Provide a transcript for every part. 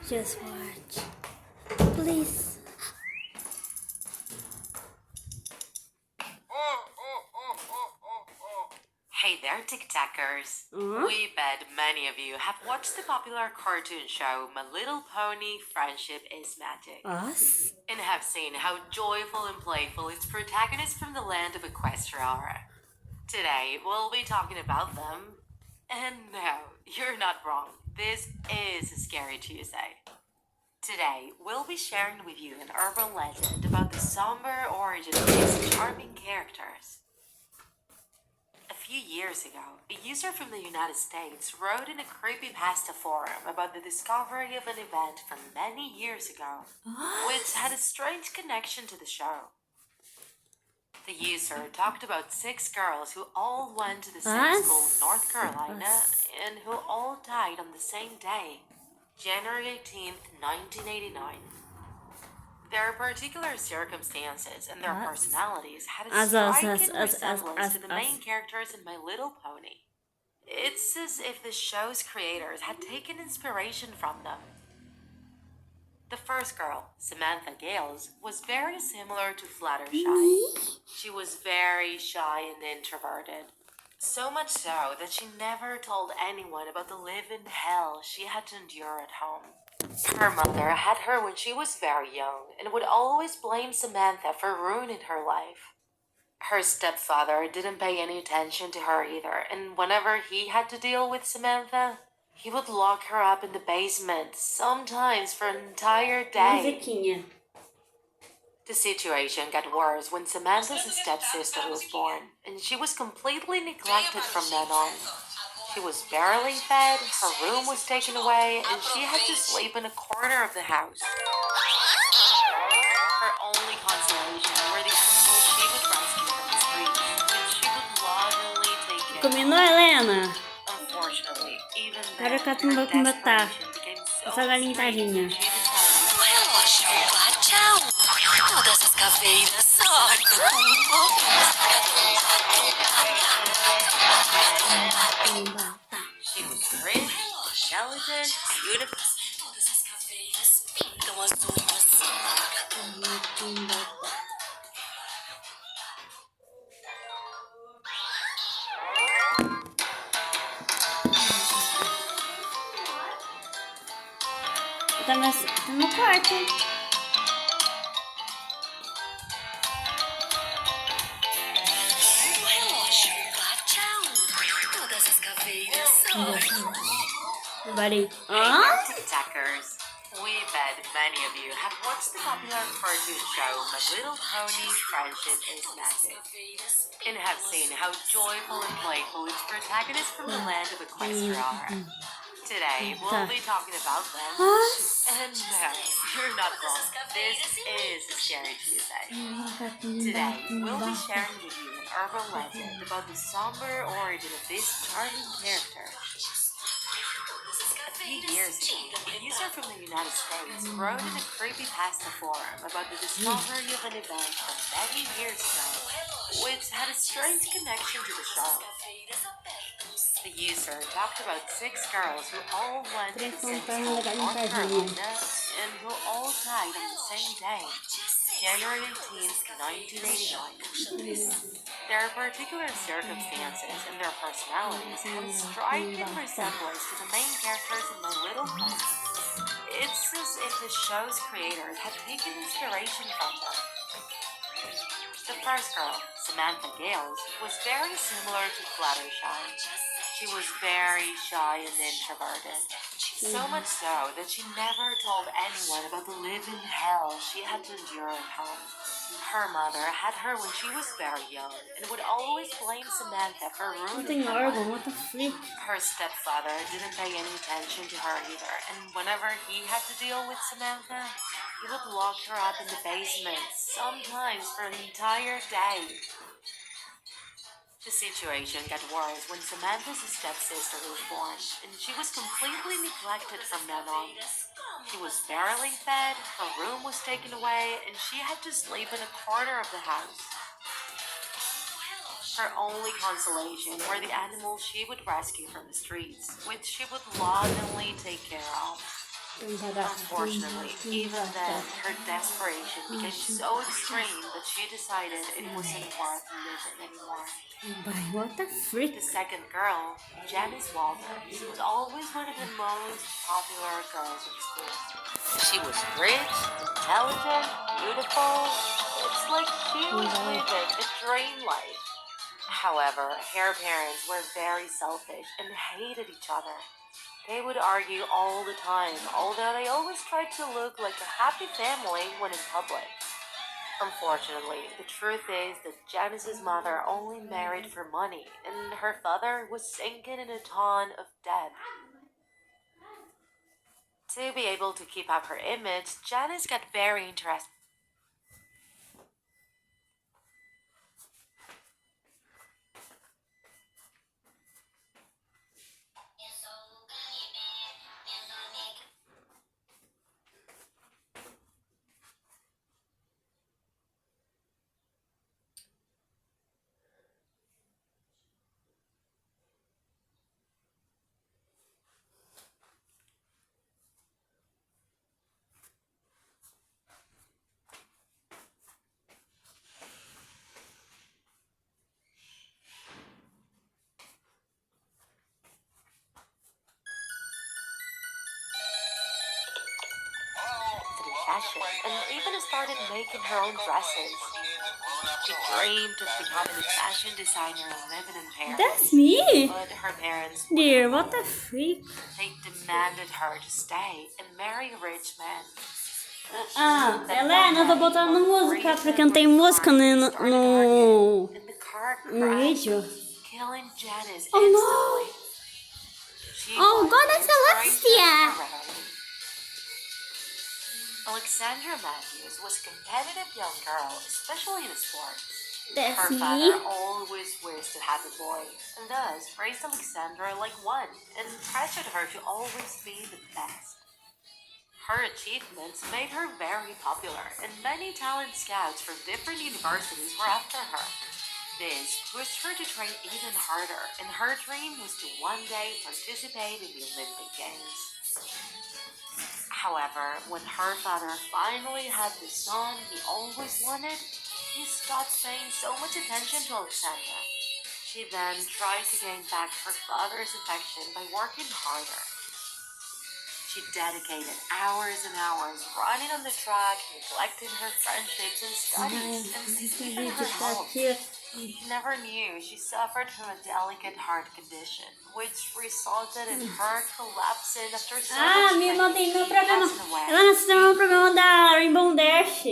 Just watch. Please. Hey there, TikTokers. We bet many of you have watched the popular cartoon show My Little Pony Friendship is Magic. Us? And have seen how joyful and playful its protagonists from the land of Equestria are. Today, we'll be talking about them. And no, you're not wrong. This is a Scary Tuesday. Today, we'll be sharing with you an urban legend about the somber origin of these charming characters. A few years ago, a user from the United States wrote in a creepypasta forum about the discovery of an event from many years ago, which had a strange connection to the show. The user talked about 6 girls who all went to the same school in North Carolina and who all died on the same day, January 18th, 1989. Their particular circumstances and their personalities had a striking resemblance to the main characters in My Little Pony. It's as if the show's creators had taken inspiration from them. The first girl, Samantha Gales, was very similar to Fluttershy. She was very shy and introverted. So much so that she never told anyone about the living hell she had to endure at home. Her mother had her when she was very young and would always blame Samantha for ruining her life. Her stepfather didn't pay any attention to her either, and whenever he had to deal with Samantha, he would lock her up in the basement, sometimes for an entire day. The situation got worse when Samantha's stepsister was born, and she was completely neglected from then on. She was barely fed, her room was taken away, and she had to sleep in a corner of the house. Her only consolation were the animals she would rescue from the streets, which she would lovingly take care of. Combinou, Helena? Unfortunately, even then, Agora que ela her não vai matar. desperation became so Essa galinha tadinha. extreme that she decided Tchau! Todas as caveiras she was rich, intelligent, beautiful. Todas as caveiras pintam as unhas. Tá no quarto. O relógio dá tchau. Todas as caveiras Buddy. TikTokers. We bet many of you have watched the popular cartoon show My Little Pony Friendship is Magic and have seen how joyful and playful its protagonists from the land of Equestria are. Today, we'll be talking about them. And no, you're not wrong. This is a Scary Tuesday. Today, we'll be sharing with you an urban legend about the somber origin of this charming character. A few years ago, a user from the United States wrote in a creepypasta forum about the discovery of an event from many years ago, which had a strange connection to the show. The user talked about 6 girls who all went to the same school in North Carolina and who all died on the same day, January 18th, 1989. Their particular circumstances and their personalities had a striking resemblance to the main characters in My Little Pony. It's as if the show's creators had taken inspiration from them. The first girl, Samantha Gales, was very similar to Fluttershy. She was very shy and introverted. So much so that she never told anyone about the living hell she had to endure at home. Her mother had her when she was very young and would always blame Samantha for ruining her life. What the freak? Her stepfather didn't pay any attention to her either, and whenever he had to deal with Samantha, he would lock her up in the basement, sometimes for an entire day. The situation got worse when Samantha's stepsister was born, and she was completely neglected from then on. She was barely fed, her room was taken away, and she had to sleep in a corner of the house. Her only consolation were the animals she would rescue from the streets, which she would lovingly take care of. Unfortunately, even then, her desperation became so extreme that she decided it wasn't worth living anymore. What the freak? The second girl, Janice Walters, was always one of the most popular girls in school. She was rich, intelligent, beautiful. It's like she was living a dream life. However, her parents were very selfish and hated each other. They would argue all the time, although they always tried to look like a happy family when in public. Unfortunately, the truth is that Janice's mother only married for money, and her father was sinking in a ton of debt. To be able to keep up her image, Janice got very interested. Fashion, and even started making her own dresses. She dreamed of becoming a fashion designer and living in Paris. That's me? But her parents Dear, wouldn't what the let her. freak? They demanded her to stay and marry a rich man. Helena, eu tô botando música porque não tem música no And the car vídeo. killing Janice Oh, no. instantly. She Oh, was God, the that's Alexia. inspiration for rebellion. Alexandra Matthews was a competitive young girl, especially in sports. That's Her me. father always wished to have a boy, and thus raised Alexandra like one, and pressured her to always be the best. Her achievements made her very popular, and many talent scouts from different universities were after her. This pushed her to train even harder, and her dream was to one day participate in the Olympic Games. However, when her father finally had the son he always wanted, he stopped paying so much attention to Alexandra. She then tried to gain back her father's affection by working harder. She dedicated hours and hours running on the track, neglecting her friendships and studies, and even her health. She never knew she suffered from a delicate heart condition, which resulted in her collapsing after so much Minha irmã tem meu problema. passing away. Ela nasceu tem um problema da Rainbow Dash.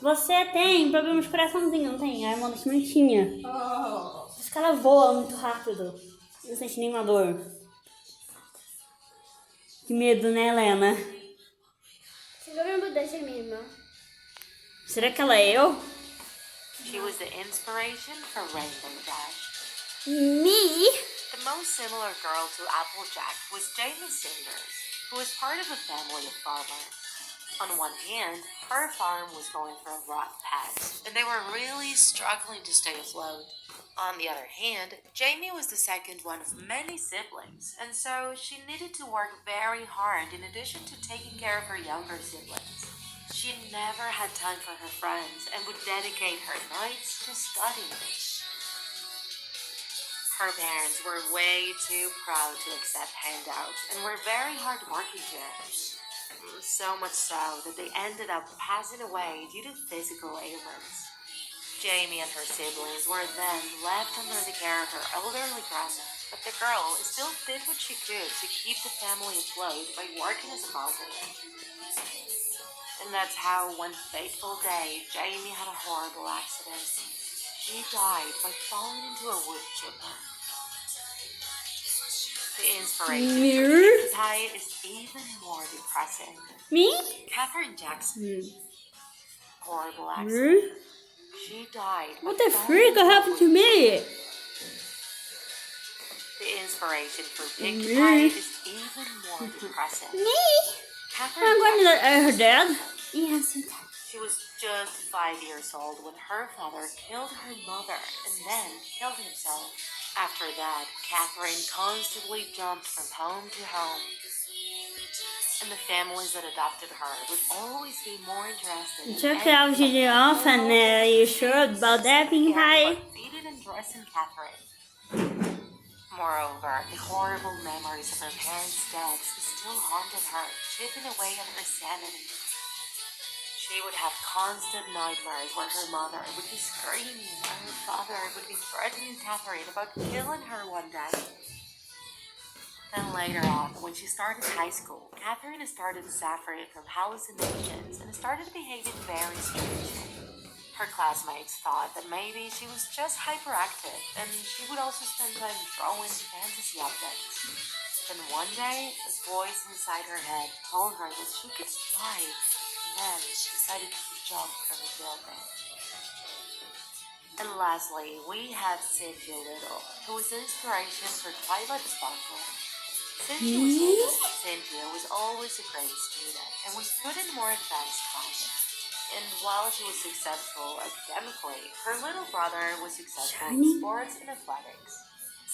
Você tem problema de coraçãozinho, não tem? A irmã Dash não tinha. Por isso que ela voa muito rápido. Não sente nenhuma dor. Que medo, né, Helena? Você vai me mudar de minha irmã? Será que ela é eu? She was the inspiration for Rainbow Dash. Me? The most similar girl to Applejack was Jamie Sanders, who was part of a family of farmers. On one hand, her farm was going through a rough patch, and they were really struggling to stay afloat. On the other hand, Jamie was the second one of many siblings, and so she needed to work very hard in addition to taking care of her younger siblings. She never had time for her friends and would dedicate her nights to studying. Her parents were way too proud to accept handouts and were very hardworking to her. So much so that they ended up passing away due to physical ailments. Jamie and her siblings were then left under the care of her elderly grandma, but the girl still did what she could to keep the family afloat by working as a mother. And that's how one fateful day, Jamie had a horrible accident. She died by falling into a wood chipper. The inspiration for Cutie Pie is even more depressing. Me? Katherine Jackson. Horrible accident. She died. What the freak happened to me? The inspiration for Cutie Pie is even more depressing. Me? Katherine I'm going to Jackson. her dad? Yes, She She was just 5 years old when her father killed her mother and then killed himself. After that, Catherine constantly jumped from home to home, and the families that adopted her would always be more interested in Check out the orphan. Are you sure about that, Pink Pie? feeding and dressing Catherine. Moreover, the horrible memories of her parents' deaths still haunted her, chipping away at her sanity. She would have constant nightmares where her mother would be screaming and her father would be threatening Catherine about killing her one day. Then later on, when she started high school, Catherine started suffering from hallucinations and started behaving very strangely. Her classmates thought that maybe she was just hyperactive and she would also spend time drawing fantasy objects. Then one day, a voice inside her head told her that she could fly, and then she decided to jump from a building. And lastly, we have Cynthia Little, who was inspiration for Twilight Sparkle. Cynthia was always a great student and was put in more advanced classes. And while she was successful academically, her little brother was successful in sports and athletics.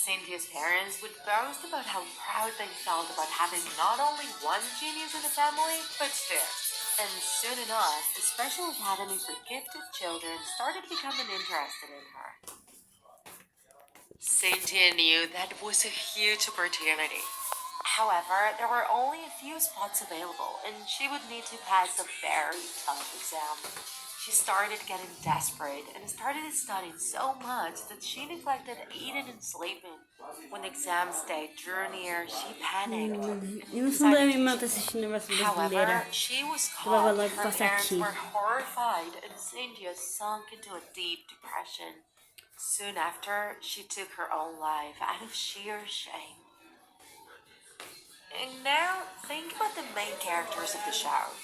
Cynthia's parents would boast about how proud they felt about having not only one genius in the family, but two. And soon enough, the Special Academy for Gifted Children started becoming interested in her. Cynthia knew that was a huge opportunity. However, there were only a few spots available, and she would need to pass a very tough exam. She started getting desperate and started studying so much that she neglected eating and sleeping. When the exam day drew near, she panicked. Eu não sou da minha irmã tá assistindo a versão brasileira. However, she was Eu vou caught. logo Her passar parents aqui. were horrified, and Cynthia sunk into a deep depression. Soon after, she took her own life out of sheer shame. And now, think about the main characters of the show.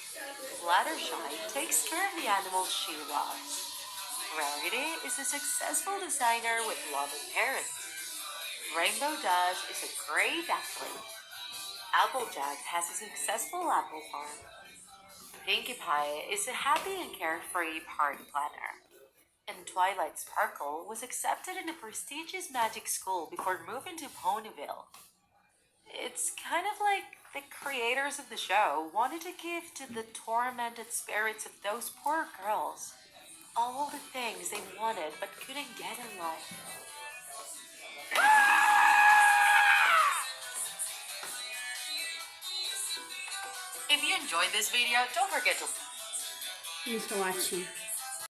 Fluttershy takes care of the animals she loves. Rarity is a successful designer with loving parents. Rainbow Dash is a great athlete. Applejack has a successful apple farm. Pinkie Pie is a happy and carefree party planner. And Twilight Sparkle was accepted in a prestigious magic school before moving to Ponyville. It's kind of like the creators of the show wanted to give to the tormented spirits of those poor girls all the things they wanted but couldn't get in life. If you enjoyed this video, don't forget to Thanks for watching.